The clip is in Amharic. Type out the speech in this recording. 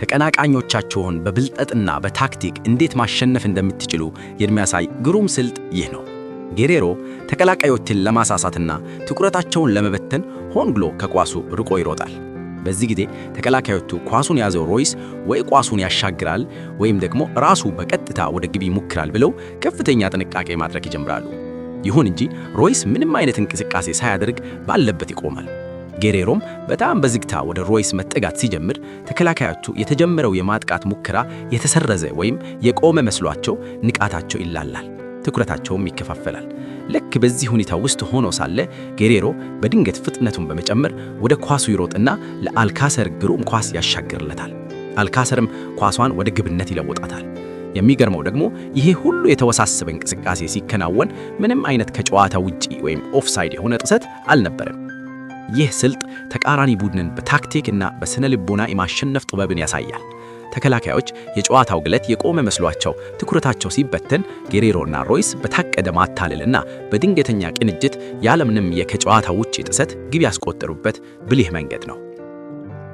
ተቀናቃኞቻቸውን በብልጠትና በታክቲክ እንዴት ማሸነፍ እንደምትችሉ የሚያሳይ ግሩም ስልት ይህ ነው። ጌሬሮ ተቀላቃዮችን ለማሳሳትና ትኩረታቸውን ለመበተን ሆን ብሎ ከኳሱ ርቆ ይሮጣል። በዚህ ጊዜ ተከላካዮቹ ኳሱን ያዘው ሮይስ ወይ ኳሱን ያሻግራል ወይም ደግሞ ራሱ በቀጥታ ወደ ግብ ይሞክራል ብለው ከፍተኛ ጥንቃቄ ማድረግ ይጀምራሉ። ይሁን እንጂ ሮይስ ምንም አይነት እንቅስቃሴ ሳያደርግ ባለበት ይቆማል። ጌሬሮም በጣም በዝግታ ወደ ሮይስ መጠጋት ሲጀምር ተከላካዮቹ የተጀመረው የማጥቃት ሙከራ የተሰረዘ ወይም የቆመ መስሏቸው ንቃታቸው ይላላል፣ ትኩረታቸውም ይከፋፈላል። ልክ በዚህ ሁኔታ ውስጥ ሆኖ ሳለ ጌሬሮ በድንገት ፍጥነቱን በመጨመር ወደ ኳሱ ይሮጥና ለአልካሰር ግሩም ኳስ ያሻግርለታል። አልካሰርም ኳሷን ወደ ግብነት ይለውጣታል። የሚገርመው ደግሞ ይሄ ሁሉ የተወሳሰበ እንቅስቃሴ ሲከናወን ምንም አይነት ከጨዋታ ውጪ ወይም ኦፍሳይድ የሆነ ጥሰት አልነበረም። ይህ ስልት ተቃራኒ ቡድንን በታክቲክ እና በስነ ልቦና የማሸነፍ ጥበብን ያሳያል። ተከላካዮች የጨዋታው ግለት የቆመ መስሏቸው ትኩረታቸው ሲበተን፣ ጌሬሮና ሮይስ በታቀደ ማታለልና በድንገተኛ ቅንጅት ያለምንም ከጨዋታ ውጪ ጥሰት ግብ ያስቆጠሩበት ብልህ መንገድ ነው።